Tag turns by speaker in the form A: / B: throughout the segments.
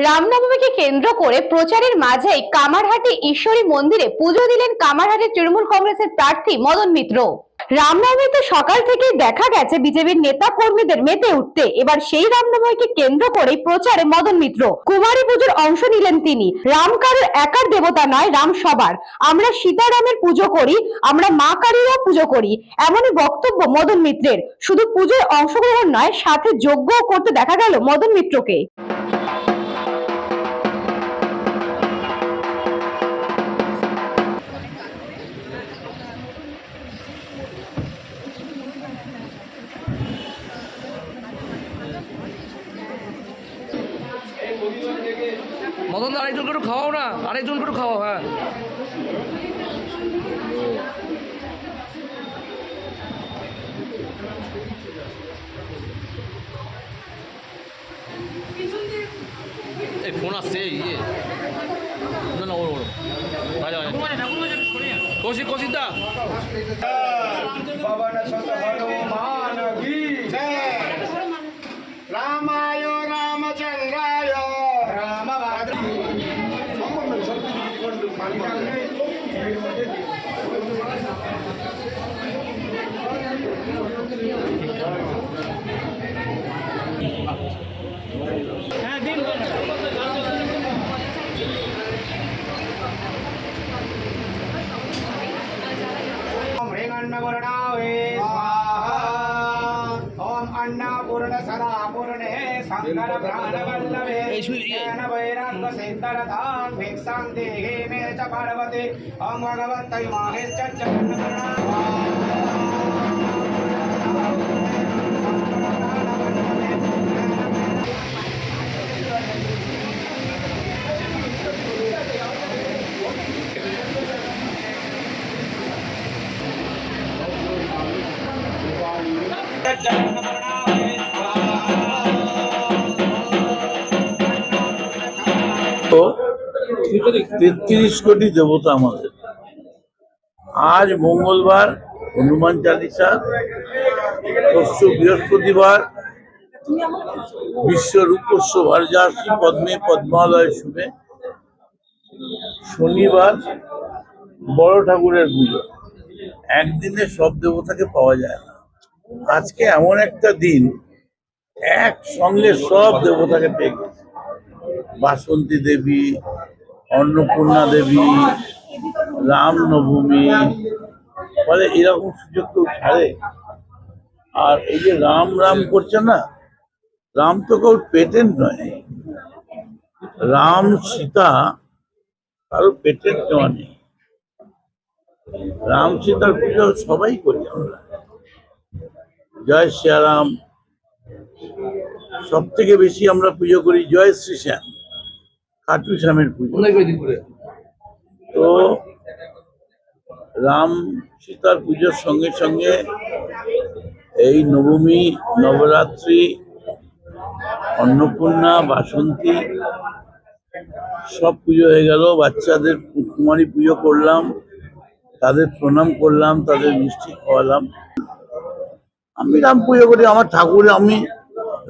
A: রামনবমীকে কেন্দ্র করে প্রচারের মাঝেই কামারহাটি ঈশ্বরী মন্দিরে পুজো দিলেন কামারহাটির তৃণমূল কংগ্রেসের প্রার্থী মদন মিত্র। রামনবমীতে সকাল থেকেই দেখা গেছে বিজেপির নেতা কর্মীদের মেতে উঠতে। এবার সেই রামনবমীকে কেন্দ্র করেই প্রচারে মদন মিত্র। কুমারী পুজোর অংশ নিলেন তিনি। রাম কারোর একার দেবতা নয়, রাম সবার। আমরা সীতারামের পুজো করি, আমরা মা কালীরও পুজো করি, এমনই বক্তব্য মদন মিত্রের। শুধু পুজোয় অংশগ্রহণ নয়, সাথে যজ্ঞও করতে দেখা গেল মদন মিত্রকে।
B: মদন দা আরেকজনকে একটু খাওয়াও না, আরেকজনকে একটু খাওয়াও। হ্যাঁ, এই ফোন আসছে। ইয়ে না, ওর কৌশিক দা
C: रामाय रामचंद्राय अन्नपूर्ण सदा पूर्णे शंकर प्राण वल्लभे वैराग्य सिद्धरतां भिक्षां देहि मे च पार्वती ओम भगवते महेश्वर
D: তো 33 কোটি দেবতা আমাদের। আজ মঙ্গলবার হনুমান চালিসা, পরশু বৃহস্পতিবার বিশ্ব রূপস্য ভার্যাসী পদ্মে পদ্মালয় শুনে, শনিবার বড় ঠাকুরের পুজো। একদিনে সব দেবতাকে পাওয়া যায় না। আজকে এমন একটা দিন, একসঙ্গে সব দেবতাকে পেয়ে গেছে। বাসন্তী দেবী, অন্নপূর্ণা দেবী, রামনবমী, ফলে এরকম সুযোগ কেউ ছাড়ে? আর এই যে রাম রাম করছে না, রাম তো কেউ পেটেন্ট নয়। রাম সীতা কারো পেটেন্ট নেওয়া নেই। রাম সীতার পুজো সবাই করি আমরা। জয় শ্রীরাম। সব থেকে বেশি আমরা পুজো করি জয় শ্রী শ্যাম, খাটু শ্যামের পুজো। তো রাম সীতার পুজোর সঙ্গে সঙ্গে এই নবমী, নবরাত্রি, অন্নপূর্ণা, বাসন্তী সব পুজো হয়ে গেল। বাচ্চাদের কুমারী পুজো করলাম, তাদের প্রণাম করলাম, তাদের মিষ্টি খাওয়ালাম। আমি রাম পুজো করি। আমার ঠাকুর, আমি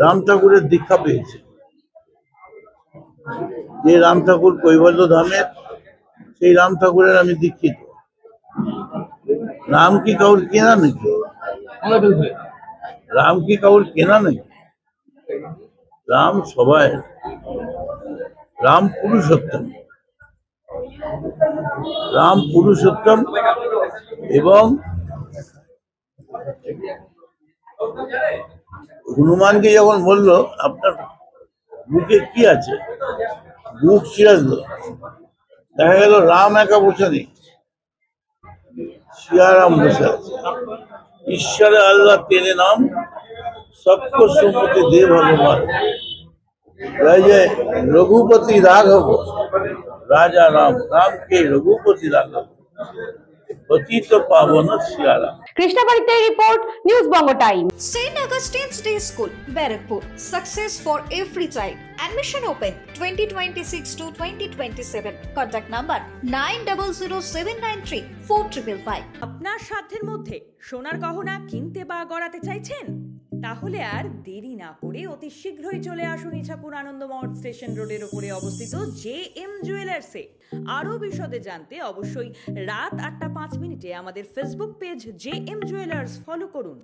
D: রাম ঠাকুরের দীক্ষা পেয়েছি। যে রাম ঠাকুর কৈবল্য ধামের, সেই রাম ঠাকুরের আমি দীক্ষিত। রাম কি কাউর কেনা নাকি? রাম কি কাউর কেনা নাকি? রাম সবাই। রাম পুরুষোত্তম। রাম পুরুষোত্তম। এবং হনুমানকে যখন বললো আপনার বুকে কি আছে, বুক ছিঁড়ালো, দেখা গেল রাম একা বসে নেই, সিয়ারাম বসে আছে। ঈশ্বরে আল্লাহ তেরে নাম, সবকো সুমতি দে ভগবান। জয় জয় রঘুপতি রাঘব রাজা রাম, রাম के रघुपति राघव पतित पावन Siyaram.
A: কৃষ্ণাবাড়িতে report, news Banga time.
E: St. Augustine's Day School, Barakpur. Success for every child. Admission open 2026 to 2027. Contact number 9007934555.
F: আপনার সাধ্যের মধ্যে সোনার গহনা কিনতে বা গড়াতে চাইছেন? তাহলে আর দেরি না করে অতি শীঘ্রই চলে আসুন ইছাপুর আনন্দমহল স্টেশন রোডের উপরে অবস্থিত জে.এম. জুয়েলার্সে। আরও বিশদে জানতে অবশ্যই রাত 8:05 আমাদের Facebook page JM. Jewellers follow করুন।